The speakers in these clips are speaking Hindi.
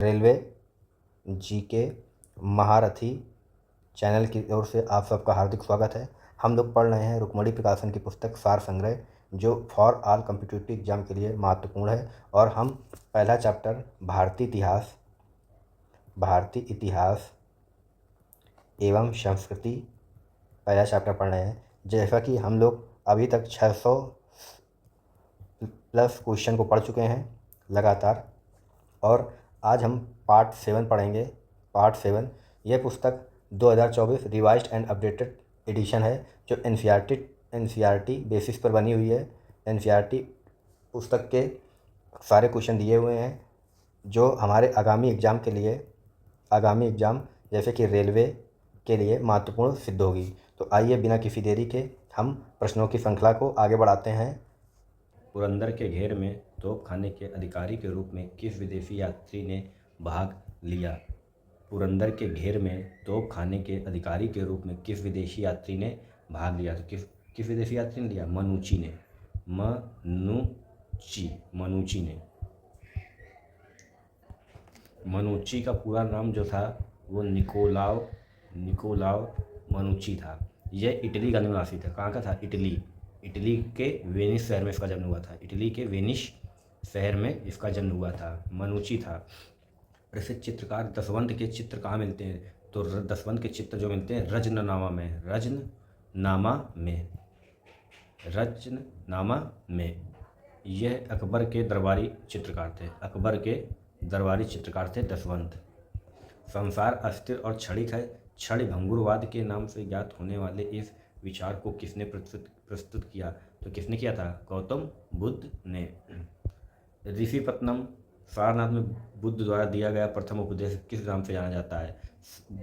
रेलवे जीके महारथी चैनल की ओर से आप सबका हार्दिक स्वागत है। हम लोग पढ़ रहे हैं रुक्मणी प्रकाशन की पुस्तक सार संग्रह, जो फॉर ऑल कॉम्पिटिटिव एग्जाम के लिए महत्वपूर्ण है। और हम पहला चैप्टर भारतीय इतिहास एवं संस्कृति पहला चैप्टर पढ़ रहे हैं। जैसा कि हम लोग अभी तक 600 प्लस क्वेश्चन को पढ़ चुके हैं लगातार, और आज हम पार्ट 7 पढ़ेंगे। पार्ट 7 यह पुस्तक 2024 रिवाइज्ड एंड अपडेटेड एडिशन है, जो एनसीईआरटी बेसिस पर बनी हुई है। एनसीईआरटी पुस्तक के सारे क्वेश्चन दिए हुए हैं, जो हमारे आगामी एग्ज़ाम जैसे कि रेलवे के लिए महत्वपूर्ण सिद्ध होगी। तो आइए बिना किसी देरी के हम प्रश्नों की श्रृंखला को आगे बढ़ाते हैं। पुरंदर के घेर में तोपखाने के अधिकारी के रूप में किस विदेशी यात्री ने भाग लिया? पुरंदर के घेर में तोपखाने के अधिकारी के रूप में किस विदेशी यात्री ने भाग लिया? तो किस विदेशी यात्री ने लिया? मनुची ने। मनुची का पूरा नाम जो था वो निकोलाओ मनुची था। यह इटली का निवासी था। कहाँ का था? इटली के वेनिस शहर में इसका जन्म हुआ था। इटली के वेनिस शहर में इसका जन्म हुआ था, मनुची था। प्रसिद्ध चित्रकार दसवंत के चित्र कहाँ मिलते हैं? तो दसवंत के चित्र जो मिलते हैं रजननामा में। यह अकबर के दरबारी चित्रकार थे दसवंत। संसार अस्थिर और क्षणिक है, क्षण भंगुरवाद के नाम से ज्ञात होने वाले इस विचार को किसने प्रस्तुत किया? तो किसने किया था? गौतम बुद्ध ने। ऋषिपत्नम सारनाथ में बुद्ध द्वारा दिया गया प्रथम उपदेश किस नाम से जाना जाता है?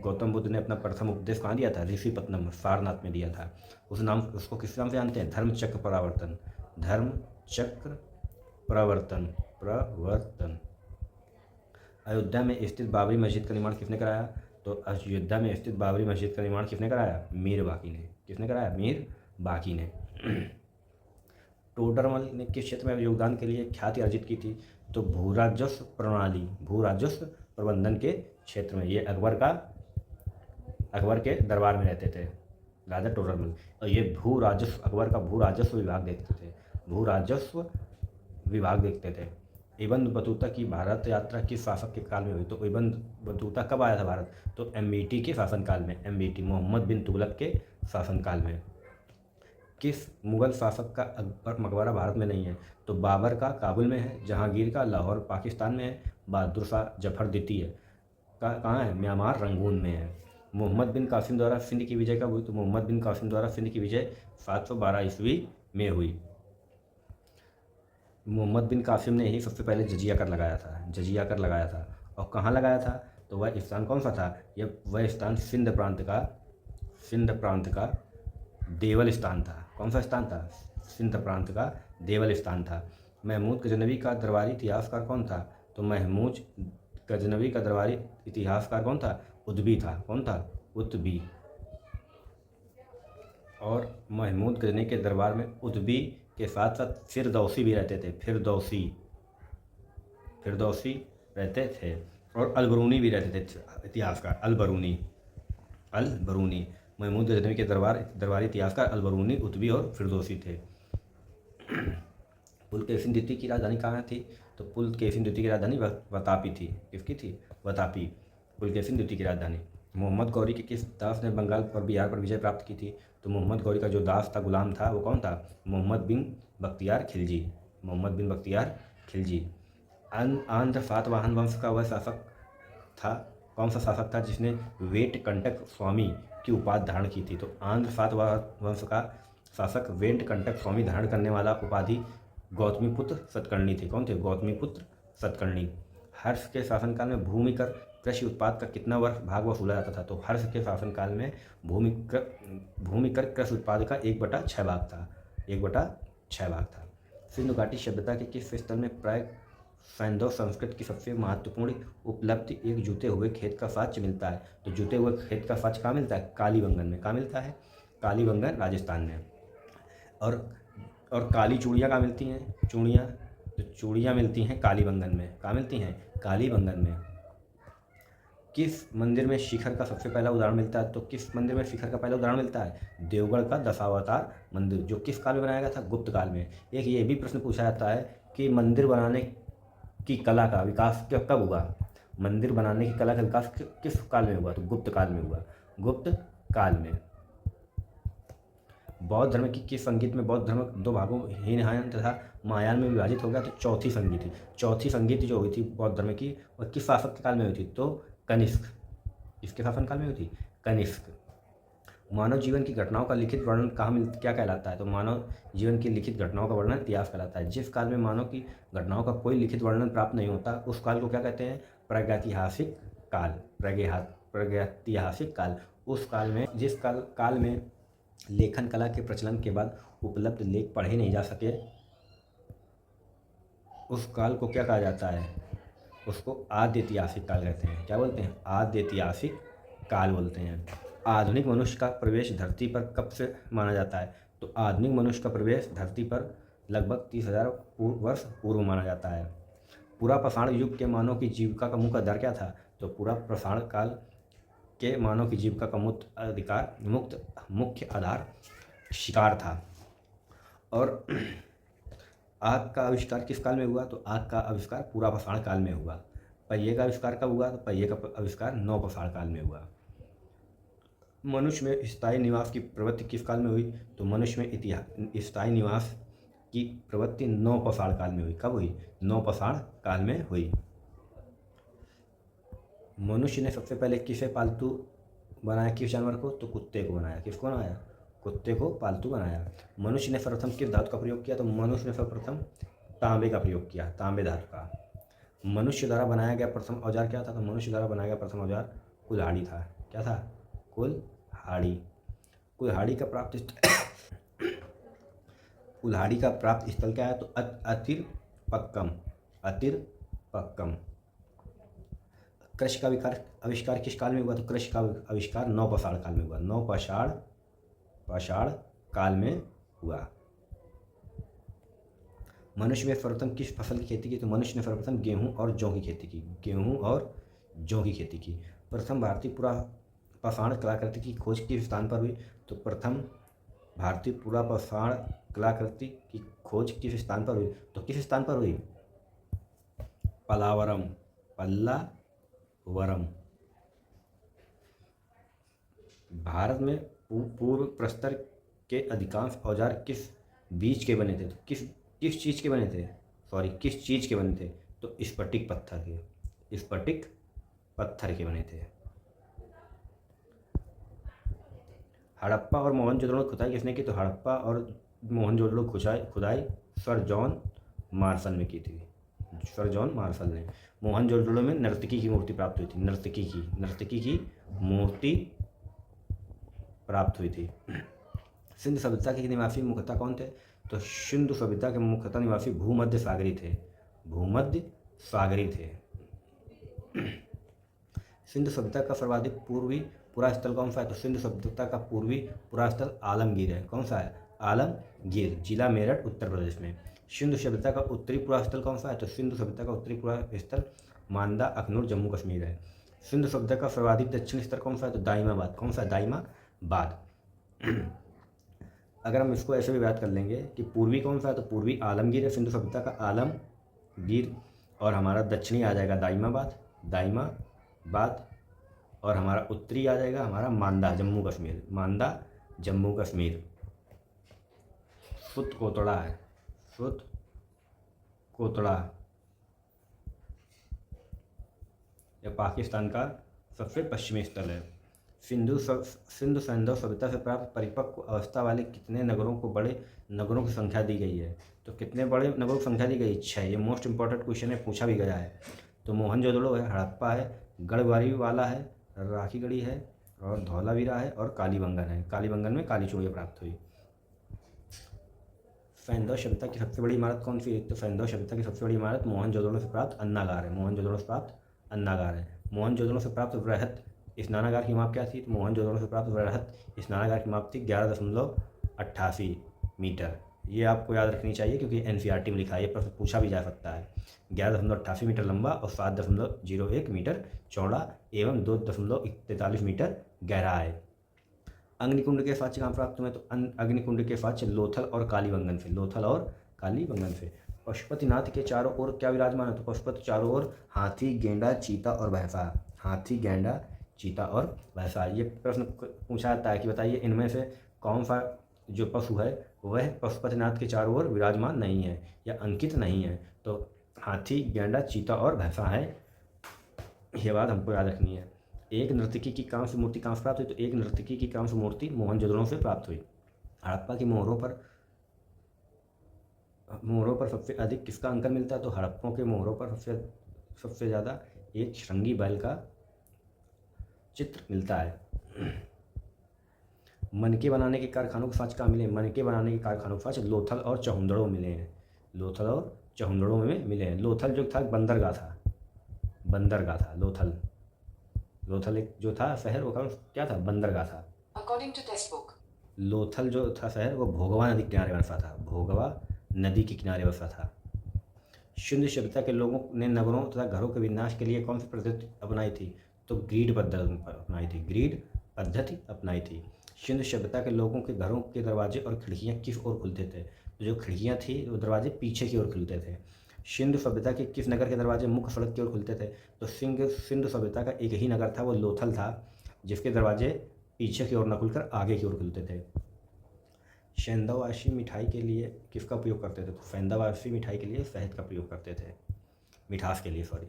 गौतम बुद्ध ने अपना प्रथम उपदेश कहाँ दिया था? ऋषिपत्नम सारनाथ में दिया था। उसको किस नाम से जानते हैं? धर्मचक्र प्रवर्तन। अयोध्या में स्थित बाबरी मस्जिद का निर्माण किसने कराया? तो अयोध्या में स्थित बाबरी मस्जिद का निर्माण किसने कराया? मीर बाकी ने। किसने कराया? मीर बाकी ने। टोडरमल ने किस क्षेत्र में योगदान के लिए ख्याति अर्जित की थी? तो भूराजस्व प्रबंधन के क्षेत्र में। ये अकबर के दरबार में रहते थे राजा टोडरमल, और ये अकबर का भूराजस्व विभाग देखते थे। इब्न बतूता की भारत यात्रा किस शासक के काल में हुई? तो इब्न बतूता कब आया था भारत? तो एमबीटी के शासनकाल में। मोहम्मद बिन तुगलक के शासनकाल में। किस मुगल शासक का मकबरा भारत में नहीं है? तो बाबर का काबुल में है, जहांगीर का लाहौर पाकिस्तान में है, बहादुर शाह जफर द्वितीय का कहाँ है? म्यांमार रंगून में है। मोहम्मद बिन कासिम द्वारा सिंध की विजय कब हुई? तो मोहम्मद बिन कासिम द्वारा सिंध की विजय 712 ईस्वी में हुई। मोहम्मद बिन कासिम ने ही सबसे पहले जजिया कर लगाया था। और कहाँ लगाया था? तो वह स्थान कौन सा था? वह स्थान सिंध प्रांत का देवल स्थान था। कौन सा स्थान था? सिंध प्रांत का देवल स्थान था। महमूद गजनवी का दरबारी इतिहासकार कौन था? तो महमूद गजनवी का दरबारी इतिहासकार कौन था? उतबी था। कौन था? उतबी। और महमूद गजनवी के दरबार में उतबी के साथ साथ फिरदौसी भी रहते थे। फिरदौसी रहते थे, और अलबरूनी भी रहते थे। इतिहासकार अलबरूनी। महमूद गजनवी के दरबारी इतिहासकार अलबरूनी, उतबी और फिरदौसी थे। पुलकेशिन द्वितीय की राजधानी कहाँ थी? तो पुलकेशिन द्वितीय की राजधानी वतापी थी। किसकी थी? वतापी, पुलकेशिन द्वितीय की राजधानी। मोहम्मद गौरी के किस दास ने बंगाल पर बिहार पर विजय प्राप्त की थी? तो मोहम्मद गौरी का जो दास था, गुलाम था, वो कौन था? मोहम्मद बिन बख्तियार खिलजी। आंध्र सातवाहन वंश का वह शासक था। कौन सा शासक था जिसने वेंकटकंटक स्वामी की उपाधि धारण की थी? तो आंध्र सातवाहन वंश का शासक वेंकटकंटक स्वामी धारण करने वाला उपाधि गौतमीपुत्र सतकर्णी थे। कौन थे? गौतमीपुत्र सतकर्णी। हर्ष के शासनकाल में भूमि कर कृषि उत्पाद का कितना भाग वसूला जाता था? तो हर्ष के शासनकाल में भूमि कर कृषि उत्पाद का 1/6 भाग था। सिंधु घाटी सभ्यता के किस स्थल में प्राय सैंधव संस्कृत की सबसे महत्वपूर्ण उपलब्धि एक जुते हुए खेत का साक्ष्य मिलता है? तो जुते हुए खेत का साक्ष्य कहाँ मिलता है? कालीबंगन में। कहाँ मिलता है? कालीबंगन, राजस्थान में। और काली चूड़ियाँ कहाँ मिलती हैं? तो चूड़ियाँ मिलती हैं कालीबंगन में। कहाँ मिलती हैं? कालीबंगन में। किस मंदिर में शिखर का सबसे पहला उदाहरण मिलता है? तो किस मंदिर में शिखर का पहला उदाहरण मिलता है? देवगढ़ का दशावतार मंदिर, जो किस काल में बनाया गया था? गुप्त काल में। एक ये भी प्रश्न पूछा जाता है कि मंदिर बनाने की कला का विकास कब हुआ? मंदिर बनाने की कला का विकास किस काल में हुआ? तो गुप्त काल में हुआ। गुप्त काल में। बौद्ध धर्म की किस संगीत में बौद्ध धर्म दो भागों हीनयान तथा महायान में विभाजित हो गया? तो चौथी संगीति। चौथी संगीति जो हुई थी बौद्ध धर्म की, वह किस शासक के काल में हुई थी? तो कनिष्क। किसके शासनकाल में हुई थी? कनिष्क। मानव जीवन की घटनाओं का लिखित वर्णन क्या कहलाता है? तो मानव जीवन की लिखित घटनाओं का वर्णन इतिहास कहलाता है। जिस काल में मानव की घटनाओं का कोई लिखित वर्णन प्राप्त नहीं होता, उस काल को क्या कहते हैं? प्रागैतिहासिक काल। प्रागैतिहासिक काल। उस काल में जिस काल में लेखन कला के प्रचलन के बाद उपलब्ध लेख पढ़े नहीं जा सके, उस काल को क्या कहा जाता है? उसको आद्य ऐतिहासिक काल कहते हैं। क्या बोलते हैं? आद्य ऐतिहासिक काल बोलते हैं। आधुनिक मनुष्य का प्रवेश धरती पर कब से माना जाता है? तो आधुनिक मनुष्य का प्रवेश धरती पर लगभग 30,000 वर्ष पूर्व माना जाता है। पूरा पाषाण युग के मानव की जीविका का मुख्य आधार क्या था? तो पूरा पाषाण काल के मानव की जीविका का मुख्य आधार शिकार था। और आग का आविष्कार किस काल में हुआ? तो आग का आविष्कार पूरा पाषाण काल में हुआ। पहिए का आविष्कार कब हुआ? तो पहिए का आविष्कार नवपाषाण काल में हुआ। मनुष्य में स्थायी निवास की प्रवृत्ति किस काल में हुई? तो मनुष्य में स्थायी निवास की प्रवृत्ति नवपाषाण काल में हुई। कब हुई? नवपाषाण काल में हुई। मनुष्य ने सबसे पहले किसे पालतू बनाया? किस जानवर को? तो कुत्ते को बनाया। किसको बनाया? कुत्ते को पालतू बनाया। मनुष्य ने सर्वप्रथम किस धातु का प्रयोग किया? तो मनुष्य ने सर्वप्रथम तांबे का प्रयोग किया, तांबे धातु का। मनुष्य द्वारा बनाया गया प्रथम औजार क्या था? तो मनुष्य द्वारा बनाया गया प्रथम औजार कुल्हाड़ी था। क्या था? कुल्हाड़ी। कुल्हाड़ी का प्राप्त स्थल क्या है? तो अतिरपक्कम। अतिरपक्कम। कृषि का आविष्कार किस काल में हुआ? तो कृषि का आविष्कार नवपाषाण काल में हुआ। नवपाषाण काल में हुआ। मनुष्य ने सर्वप्रथम किस फसल की खेती की? तो मनुष्य ने सर्वप्रथम गेहूं और जौ की खेती की। गेहूं और जौ की खेती की। प्रथम भारतीय पूरा पाषाण कलाकृति की खोज किस स्थान पर हुई? तो प्रथम भारतीय पूरा पाषाण कलाकृति की खोज किस स्थान पर हुई? तो किस स्थान पर हुई? पल्लावरम। भारत में पूर्व प्रस्तर के अधिकांश औजार किस बीज के बने थे? तो किस चीज़ के बने थे? किस चीज़ के बने थे? तो स्फटिक पत्थर के बने थे। हड़प्पा और मोहनजोदड़ो की खुदाई किसने की? तो हड़प्पा और मोहनजोदड़ो खुदाई सर जॉन मार्शल ने की थी। सर जॉन मार्शल ने। मोहनजोदड़ो में नर्तकी की मूर्ति प्राप्त हुई थी। नर्तकी की मूर्ति प्राप्त हुई थी। सिंधु सभ्यता के निवासी मुख्यतः कौन थे? तो सिंधु सभ्यता के मुख्यतः निवासी भूमध्य सागरी थे। सिंधु सभ्यता का सर्वाधिक पूर्वी पूरा स्थल कौन सा है? तो सिंधु सभ्यता का पूर्वी पूरा स्थल आलमगीर है। कौन सा है? आलमगीर, जिला मेरठ, उत्तर प्रदेश में। सिंधु सभ्यता का उत्तरी पूरा स्थल कौन सा है? तो सिंधु सभ्यता का उत्तरी पूरा स्थल मांदा, अखनूर, जम्मू कश्मीर है। सिंधु सभ्यता का सर्वाधिक दक्षिणी स्तर कौन सा है? तो दाइमाबाद। कौन सा है? दाइमाबाद। अगर हम इसको ऐसे भी बात कर लेंगे कि पूर्वी कौन सा है? तो पूर्वी आलमगीर है, सिंधु सभ्यता का आलमगीर। और हमारा दक्षिणी आ जाएगा दाइमाबाद। और हमारा उत्तरी आ जाएगा हमारा मांदा, जम्मू कश्मीर। सुत कोतड़ा यह पाकिस्तान का सबसे पश्चिमी स्थल है। सिंधु सैंधव सभ्यता से प्राप्त परिपक्व अवस्था वाले कितने नगरों को बड़े नगरों की संख्या दी गई है? तो कितने बड़े नगरों की संख्या दी गई? 6। ये मोस्ट इंपॉर्टेंट क्वेश्चन है, पूछा भी गया है। तो मोहनजोदड़ो है, हड़प्पा है, गढ़वाली वाला है, राखीगढ़ी है, और धौलावीरा है, और कालीबंगन है। कालीबंगन में काली चूड़ियाँ प्राप्त हुई। सैंधव सभ्यता की सबसे बड़ी इमारत कौन सी है? तो सैंधव सभ्यता की सबसे बड़ी इमारत मोहनजोदड़ो से प्राप्त अन्नागार है। मोहनजोदड़ो से प्राप्त वृहत स्नानागार की माप क्या थी? तो मोहनजोदड़ो से प्राप्त वृहत स्नानागार की माप थी 11.88 मीटर। ये आपको याद रखनी चाहिए क्योंकि एनसीईआरटी में लिखा है, ये प्रश्न पूछा भी जा सकता है। 11.88 मीटर लंबा और 7.01 मीटर चौड़ा एवं 2.43 मीटर गहरा है। अग्निकुंड के साक्ष्य कहाँ प्राप्त हुए? तो अग्निकुंड के साक्ष्य लोथल और कालीबंगन से, लोथल और कालीबंगन से। पशुपतिनाथ के चारों ओर क्या विराजमान है? तो पशुपति चारों ओर हाथी, गेंडा, चीता और भैंसा, हाथी, गेंडा, चीता और भैंसा। ये प्रश्न पूछा जाता है कि बताइए इनमें से कौन सा जो पशु है वह पशुपतिनाथ के चारों ओर विराजमान नहीं है या अंकित नहीं है? तो हाथी, गेंडा, चीता और भैंसा है। ये बात हमको याद रखनी है। एक नर्तकी की कांस्य मूर्ति कहाँ से प्राप्त हुई? तो एक नर्तकी की कांस्य मूर्ति मोहनजोदड़ो से प्राप्त हुई। हड़प्पा की मोहरों पर सबसे अधिक किसका अंकन मिलता है? तो हड़प्पों के मोहरों पर सबसे ज़्यादा एक श्रृंगी बैल का चित्र मिलता है। मनके बनाने के कारखानों के साक्ष्य कहाँ मिले? मनके बनाने के कारखानों के साक्ष्य लोथल और चहुंदड़ो मिले हैं, लोथल और चहुंदड़ो में मिले हैं। लोथल जो था बंदरगाह था, बंदरगाह था लोथल। लोथल एक जो था शहर वो क्या था? बंदरगाह था। According to test book. Lothal जो था शहर वो भोगवा नदी के किनारे बसा था, भोगवा नदी के किनारे बसा था। सिंधु सभ्यता के लोगों ने नगरों तथा घरों के विनाश के लिए कौन सी पद्धति अपनाई थी? तो ग्रीड पद्धति अपनाई थी, ग्रीड पद्धति अपनाई थी। सिंधु सभ्यता के लोगों के घरों के दरवाजे और खिड़कियाँ किस ओर खुलते थे? तो जो खिड़कियाँ थी वो दरवाजे पीछे की ओर खुलते थे। सिंधु सभ्यता के किस नगर के दरवाजे मुख्य सड़क की ओर खुलते थे? तो सिंधु सभ्यता का एक ही नगर था, वो लोथल था, जिसके दरवाजे पीछे की ओर न खुलकर आगे की ओर खुलते थे। सेंधावासी मिठाई के लिए किसका प्रयोग करते थे? तो सेंधावासी मिठाई के लिए शहद का प्रयोग करते थे, मिठास के लिए, सॉरी।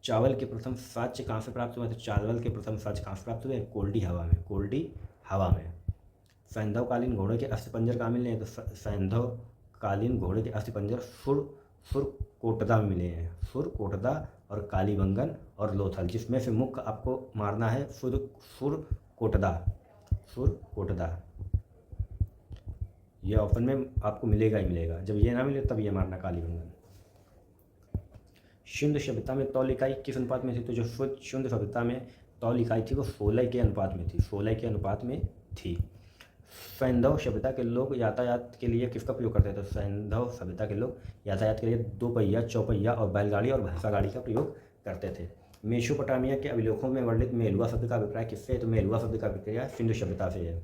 चावल के प्रथम साक्ष्य कहाँ से प्राप्त हुए? तो चावल के प्रथम साक्ष्य कहाँ से प्राप्त हुए? कोल्डी हवा में, कोल्डी हवा में। सैंधवकालीन घोड़े के अस्थिपंजर कहाँ मिले हैं? तो सैंधवकालीन घोड़े के अस्थिपंजर सुरकोटदा में मिले हैं, सुरकोटदा और कालीबंगन और लोथल, जिसमें से मुख्य आपको मारना है सुरकोटदा, सुरकोटदा। ये ऑप्शन में आपको मिलेगा ही मिलेगा, जब ये ना मिले तब ये मारना कालीबंगन। सिंधु सभ्यता में तौल इकाई किस अनुपात में थी? तो जो सिंधु सभ्यता में तौल इकाई थी वो 16 के अनुपात में थी, 16 के अनुपात में थी। सैंधव सभ्यता के लोग यातायात के लिए किसका प्रयोग करते थे? तो सैंधव सभ्यता के लोग यातायात के लिए 2 पहिया, चौपहिया और बैलगाड़ी और भैंसा गाड़ी का प्रयोग करते थे। मेसोपोटामिया के अभिलेखों में वर्णित मेलुआ शब्द का अभिप्राय किससे है? तो मेलुआ शब्द का अभिप्राय सिंधु सभ्यता से है।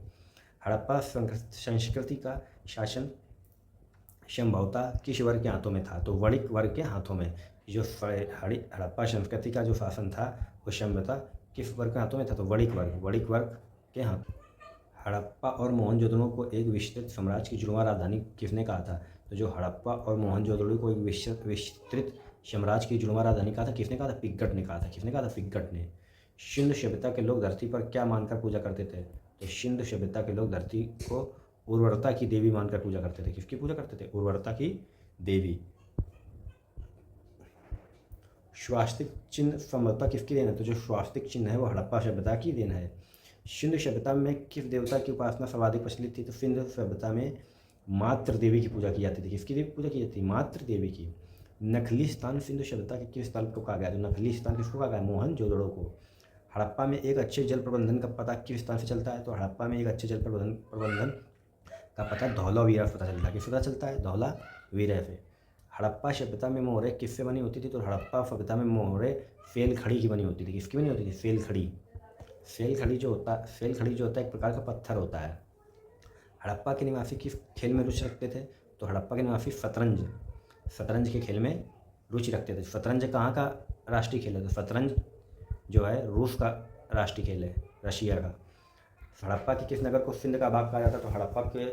हड़प्पा संस्कृति का शासन संभवतः किस वर्ग के हाथों में था? तो वणिक वर्ग के हाथों में। जो हड़प्पा संस्कृति का जो शासन था वो संभवतः किस वर्ग के हाथों में था? तो वणिक वर्ग के हाथ। हड़प्पा और मोहनजोदड़ो को एक विस्तृत साम्राज्य की जुड़वां राजधानी किसने कहा था? तो जो हड़प्पा और मोहनजोदड़ो को एक विस्तृत साम्राज्य की जुड़वां राजधानी कहा था, किसने कहा था? पिग्गट ने कहा था। किसने कहा था? पिग्गट ने। सिंधु सभ्यता के लोग धरती पर क्या मानकर पूजा करते थे? तो सिंधु सभ्यता के लोग धरती को उर्वरता की देवी मानकर पूजा करते थे। किसकी पूजा करते थे? उर्वरता की देवी। स्वास्तिक चिन्ह संभवतः किसकी देन है? तो जो स्वास्तिक चिन्ह है वो हड़प्पा सभ्यता की देन है। सिंधु सभ्यता में किस देवता की उपासना सर्वाधिक प्रचलित थी? तो सिंधु सभ्यता में मातृ देवी की पूजा की जाती थी। किसकी देवी पूजा की जाती थी? मातृ देवी की। नखलीस्थान सिंधु सभ्यता के किस स्थल को कहा गया? तो नखलीस्थान किसको कहा गया? मोहनजोदड़ो को। हड़प्पा में एक अच्छे जल प्रबंधन का पता किस स्थान से चलता है? तो हड़प्पा में एक अच्छे जल प्रबंधन का पता धौलावीरा से पता चलता है। किससे पता चलता है? धौलावीरा से। हड़प्पा सभ्यता में मोहरें किससे बनी होती थी? तो हड़प्पा सभ्यता में मोहरें सेल खड़ी की बनी होती थी। किसकी बनी होती थी? सेल खड़ी। सेल खड़ी जो होता है एक प्रकार का पत्थर होता है। हड़प्पा के निवासी किस खेल में रुचि रखते थे? तो हड़प्पा के निवासी शतरंज के खेल में रुचि रखते थे। शतरंज कहाँ का राष्ट्रीय खेल है? तो शतरंज जो है रूस का राष्ट्रीय खेल है, रशिया का। हड़प्पा के किस नगर को सिंध का भाग कहा जाता? तो हड़प्पा के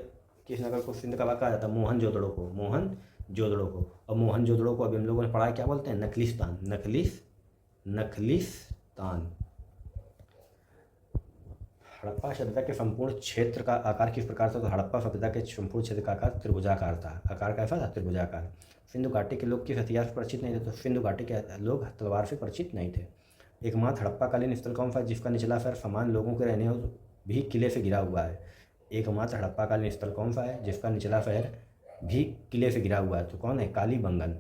किस नगर को सिंध का भाग कहा जाता? मोहनजोदड़ो को, मोहनजोदड़ो को। और मोहनजोदड़ो को अभी हम लोगों ने पढ़ा, क्या बोलते हैं? नखलीस्थान, नखलीस्थान। हड़प्पा सभ्यता के संपूर्ण क्षेत्र का आकार किस प्रकार था? तो हड़प्पा सभ्यता के संपूर्ण क्षेत्र का आकार त्रिभुजाकार था। आकार कैसा था? त्रिभुजाकार। सिंधु घाटी के लोग किस हथियार से परिचित नहीं थे? तो सिंधु घाटी के लोग तलवार से परिचित नहीं थे। एकमात्र हड़प्पाकालीन स्थल कौन सा जिसका निचला शहर समान लोगों के रहने भी किले से घिरा हुआ है? एकमात्र हड़प्पाकालीन स्थल कौन सा है जिसका निचला शहर भी किले से घिरा हुआ है? तो कौन है? कालीबंगन,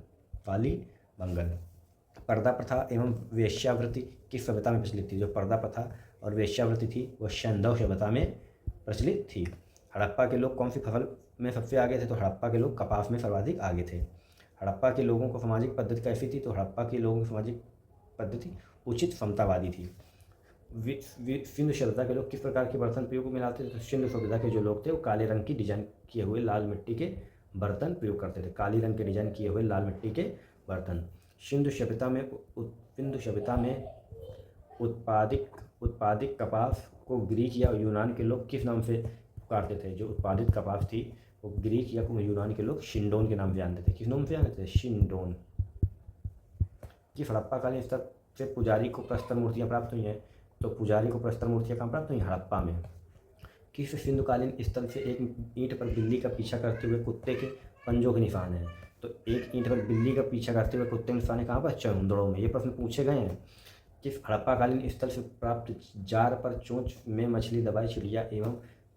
कालीबंगन। पर्दा प्रथा एवं वेश्यावृत्ति किस सभ्यता में प्रचलित थी? जो पर्दा प्रथा और वेश्यावृत्ति थी वो सैंधव सभ्यता में प्रचलित थी। हड़प्पा के लोग कौन सी फसल में सबसे आगे थे तो हड़प्पा के लोग कपास में सर्वाधिक आगे थे। हड़प्पा के लोगों को सामाजिक पद्धति कैसी थी, तो हड़प्पा के लोगों की सामाजिक पद्धति उचित समतावादी थी। सिंधु सभ्यता के लोग किस प्रकार के बर्तन प्रयोग में लाते थे, तो सिंधु सभ्यता के जो लोग थे वो काले रंग की डिजाइन किए हुए लाल मिट्टी के बर्तन प्रयोग करते थे, काली रंग के डिजाइन किए हुए लाल मिट्टी के बर्तन। सिंधु सभ्यता में उत्पादित कपास को ग्रीक या यूनान के लोग किस नाम से पुकारते थे, जो उत्पादित कपास थी वो ग्रीक या यूनान के लोग शिंडोन के नाम से जानते थे। किस नाम से जानते थे, शिंडोन। किस हड़प्पाकालीन स्तर से पुजारी को प्रस्तर मूर्तियाँ प्राप्त हुई हैं, तो पुजारी को प्रस्तर मूर्तियाँ कहाँ प्राप्त हुई, हड़प्पा में। किस सिंधुकालीन स्थल से एक ईंट पर बिल्ली का पीछा करते हुए कुत्ते के पंजों के निशान हैं, तो एक ईंट पर बिल्ली का पीछा करते हुए कुत्ते के निशान कहाँ पर, चंदड़ों में। ये प्रश्न पूछे गए हैं। किस हड़प्पाकालीन स्थल से प्राप्त जार पर चोंच में मछली दबाई चिड़िया एवं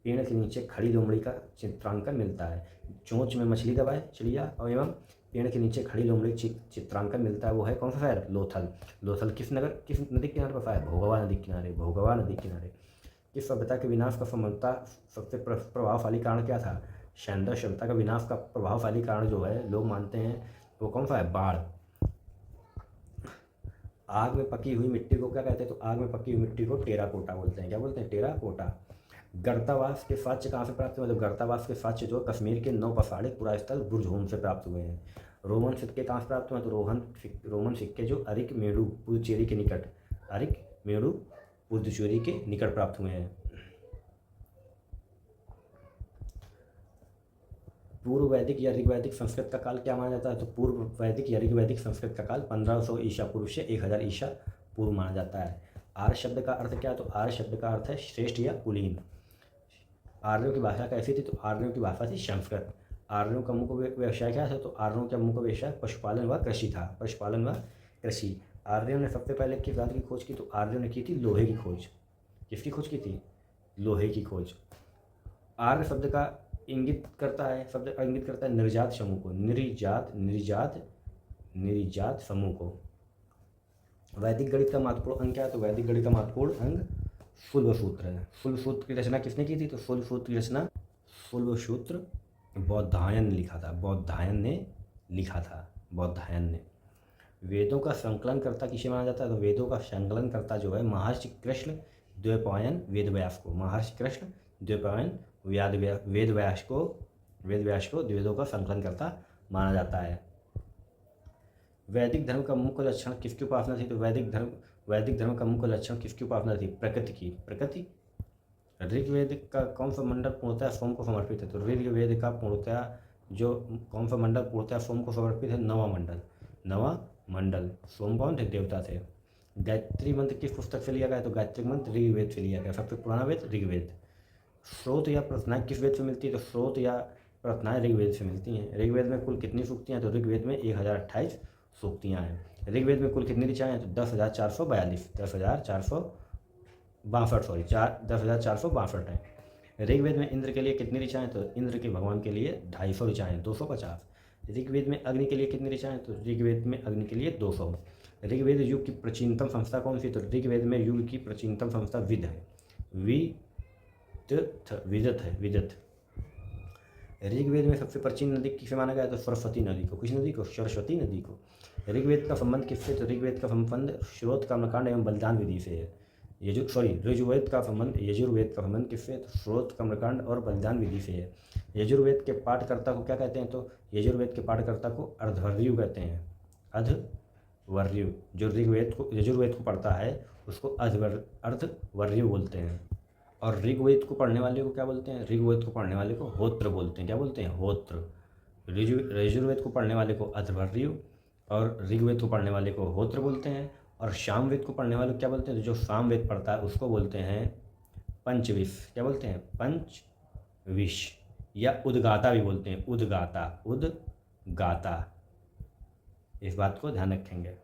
पेड़ के नीचे खड़ी लोमड़ी का चित्रांकन मिलता है। चोंच में मछली दबाए चिड़िया और एवं पेड़ के नीचे खड़ी लोमड़ी चित्रांकन मिलता है, वो है कौन सा शहर, लोथल। लोथल किस नदी के किनारे पर है, भोगवा नदी के किनारे। किस सभ्यता के विनाश का संभवतः सबसे प्रभावशाली कारण क्या था, सैंडर सभ्यता का विनाश का प्रभावशाली कारण जो है लोग मानते हैं वो कौन सा है, बाढ़। आग में पकी हुई मिट्टी को क्या कहते हैं, तो आग में पकी हुई मिट्टी को टेराकोटा बोलते हैं। क्या बोलते हैं, टेराकोटा। गर्तावास के साक्ष्य कहाँ से प्राप्त हुए, मतलब गर्तावास के साक्ष्य जो कश्मीर के 9 पहाड़ी पुरास्थल बुरजहोम से प्राप्त हुए हैं। रोमन सिक्के कहाँ से प्राप्त हुए, तो रोमन सिक्के जो अरिकमेडु पुदुचेरी के निकट प्राप्त हुए हैं। पूर्व वैदिक या ऋग्वैदिक संस्कृत का काल क्या माना जाता है, तो पूर्व वैदिक या ऋग्वैदिक संस्कृत का काल 1500 ईसा पूर्व से 1000 ईसा पूर्व माना जाता है। आर्य शब्द का अर्थ क्या है, तो आर्य शब्द का अर्थ है श्रेष्ठ या कुलीन। आर्यों की भाषा कैसी थी, तो आर्यों की भाषा थी संस्कृत। आर्यों का मुख्य व्यवसाय क्या था, तो आर्यों का मुख्य व्यवसाय पशुपालन व कृषि था, पशुपालन व कृषि। आर्यों ने सबसे पहले किस धातु की खोज की, तो आर्यों ने की थी लोहे की खोज। किसकी खोज की थी, लोहे की खोज। आर्य शब्द का इंगित करता है निर्जात समूह को, निर्जात समूह को। वैदिक गणित का महत्वपूर्ण अंग क्या है, तो वैदिक गणित का महत्वपूर्ण अंग शुल्बसूत्र है। शुल्बसूत्र की रचना किसने की थी, तो शुल्बसूत्र बौद्धायन ने लिखा था। वेदों का संकलनकर्ता किसे माना जाता है, तो वेदों का संकलनकर्ता जो है महर्षि कृष्ण द्वैपायन वेदव्यास को, महर्षि कृष्ण द्वैपायन वेदव्यास को वेदों का संकलनकर्ता माना जाता है। वैदिक धर्म का मुख्य लक्षण किसकी उपासना थी, तो वैदिक धर्म का मुख्य लक्षण किसकी उपासना थी, प्रकृति की। ऋग्वेद का कौन सा मंडल पूर्णतः सोम को समर्पित है, तो ऋग्वेद का पूर्णतः जो कौन सा मंडल पूर्णतः सोम को समर्पित है, नवा मंडल। सोम कौन थे, देवता थे। गायत्री मंत्र किस पुस्तक से लिया गया, तो गायत्री मंत्र ऋग्वेद से लिया गया, सबसे पुराना वेद ऋग्वेद। स्रोत या प्रार्थनाएं किस वेद से मिलती है, तो स्रोत या प्रार्थनाएं ऋग्वेद से मिलती हैं। ऋग्वेद में कुल कितनी सूक्तियाँ हैं, तो ऋग्वेद में 1028 सूक्तियाँ हैं। ऋग्वेद में कुल कितनी ऋचाएँ हैं, तो 10,462 हैं। ऋग्वेद में इंद्र के लिए कितनी ऋचाएँ हैं, तो इंद्र के भगवान के लिए 250 ऋचाएँ, 250। ऋग्वेद में अग्नि के लिए कितनी ऋचाएँ हैं, तो ऋग्वेद में अग्नि के लिए 200। ऋग्वेद युग की प्राचीनतम संस्था कौन सी, तो ऋग्वेद में युग की प्राचीनतम संस्था विद है, विदत। ऋग्वेद में सबसे प्राचीन नदी किसे माना गया, तो सरस्वती नदी को। किस नदी को, सरस्वती नदी को। ऋग्वेद का संबंध किससे, तो ऋग्वेद का संबंध स्रोत कर्मकांड एवं बलिदान विधि से है। यजुर्वेद का संबंध किससे, तो स्रोत कर्मकांड और बलिदान विधि से है। यजुर्वेद के पाठकर्ता को क्या कहते हैं, तो यजुर्वेद के पाठकर्ता को अर्धवर्यु कहते हैं, अर्धवर्यु। जो यजुर्वेद को पढ़ता है उसको अर्धवर्यु बोलते हैं। और ऋग्वेद को पढ़ने वाले को क्या बोलते हैं, ऋग्वेद को पढ़ने वाले को होत्र बोलते हैं। क्या बोलते हैं, होत्र। यजुर्वेद को पढ़ने वाले को अर्धवर्यु और ऋग्वेद को पढ़ने वाले को होत्र बोलते हैं। और सामवेद को पढ़ने वाले को क्या बोलते हैं, तो जो सामवेद पढ़ता है उसको बोलते हैं पंचविश। क्या बोलते हैं, पंचविश, या उद्गाता भी बोलते हैं, उद्गाता। इस बात को ध्यान रखेंगे।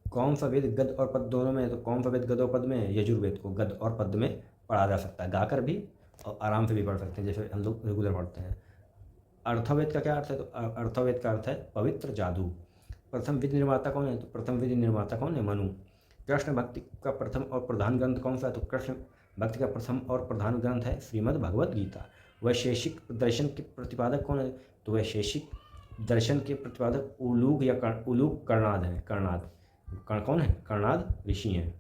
कौन सा वेद गद्य और पद्य दोनों में है, तो कौन सा वेद गद्य और पद्य में है, यजुर्वेद को गद्य और पद्य में पढ़ा जा सकता है, गाकर भी और आराम से भी पढ़ सकते हैं, जैसे हम लोग रेगुलर पढ़ते हैं। अर्थवेद का क्या अर्थ है, तो अर्थवेद का अर्थ है पवित्र जादू। प्रथम विधि निर्माता कौन है, तो प्रथम विधि निर्माता कौन है, मनु। कृष्ण भक्ति का प्रथम और प्रधान ग्रंथ कौन सा है, तो कृष्ण भक्ति का प्रथम और प्रधान ग्रंथ है श्रीमद् भगवद गीता। वैशेषिक दर्शन के प्रतिपादक कौन है? तो वैशेषिक दर्शन के प्रतिपादक उलूक या उलूक कर्णाद हैं। कौन है? कर्णाद ऋषि हैं।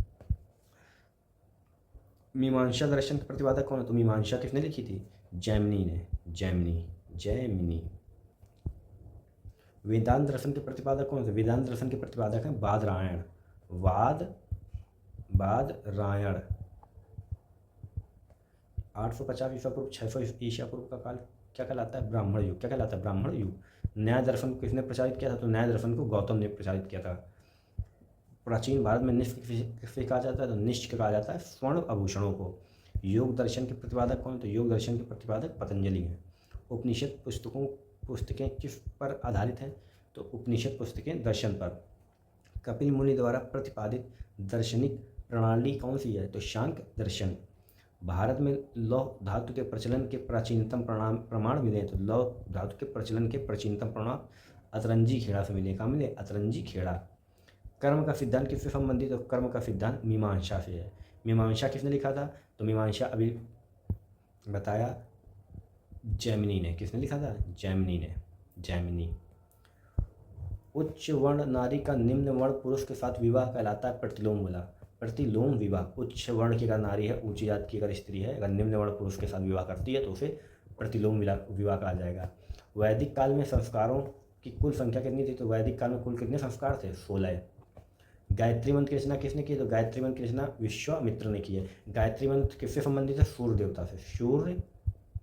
मीमांसा दर्शन के प्रतिपादक कौन है? तो मीमांसा किसने लिखी थी? जैमिनी ने। जैमिनी। वेदांत दर्शन के प्रतिपादक कौन थे? वेदांत दर्शन के प्रतिपादक हैं बादरायण। बादरायण 850 ईसा पूर्व 600 ईसा पूर्व का काल क्या कहलाता है? ब्राह्मण युग। क्या कहलाता है? ब्राह्मण युग। न्याय दर्शन को किसने प्रचारित किया था? तो न्याय दर्शन को गौतम ने प्रचारित किया था। प्राचीन भारत में निष्ठ किसे कहा जाता है? तो निष्ठ कहा जाता है स्वर्ण आभूषणों को। योग दर्शन के प्रतिपादक कौन? तो योग दर्शन के प्रतिपादक पतंजलि हैं। उपनिषद पुस्तकें किस पर आधारित हैं? तो उपनिषद पुस्तकें दर्शन पर। कपिल मुनि द्वारा प्रतिपादित दार्शनिक प्रणाली कौन सी है? तो सांख्य दर्शन। भारत में लौह धातु के प्रचलन के प्राचीनतम प्रमाण मिले। तो लौह धातु के प्रचलन के प्राचीनतम प्रमाण अतरंजी खेड़ा से मिले। कहाँ मिले? अतरंजी खेड़ा। कर्म का सिद्धांत किससे संबंधित है? तो कर्म का सिद्धांत मीमांसा से है। मीमांसा किसने लिखा था? तो मीमांसा अभी बताया जैमिनी ने। किसने लिखा था? जैमिनी। उच्च वर्ण नारी का निम्न वर्ण पुरुष के साथ विवाह कहलाता है प्रतिलोम विवाह। उच्च वर्ण की अगर नारी है, ऊंची जात की अगर स्त्री है, अगर निम्न वर्ण पुरुष के साथ विवाह करती है तो उसे प्रतिलोम विवाह कहा जाएगा। वैदिक काल में संस्कारों की कुल संख्या कितनी थी? तो वैदिक काल में कुल कितने संस्कार थे? 16। गायत्री मंत्र की रचना किसने की? तो गायत्री मंत्र की रचना विश्वामित्र ने की है। गायत्री मंत्र किससे संबंधित है? सूर्य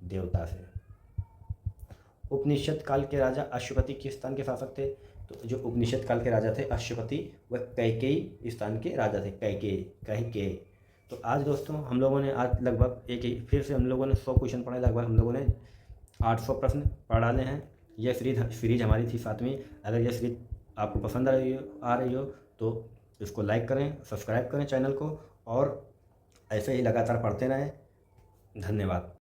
देवता से। उपनिषद काल के राजा अश्वपति किस स्थान के शासक थे? तो जो उपनिषद काल के राजा थे अश्वपति, वह कैकेयी स्थान के राजा थे। कैकेयी। तो आज दोस्तों हम लोगों ने आज लगभग फिर से हम लोगों ने 100 क्वेश्चन पढ़े। लगभग हम लोगों ने 800 प्रश्न पढ़ डाले हैं। यह सीरीज हमारी थी 7वीं। अगर यह सीरीज आपको पसंद आ रही हो तो इसको लाइक करें, सब्सक्राइब करें चैनल को और ऐसे ही लगातार पढ़ते रहें। धन्यवाद।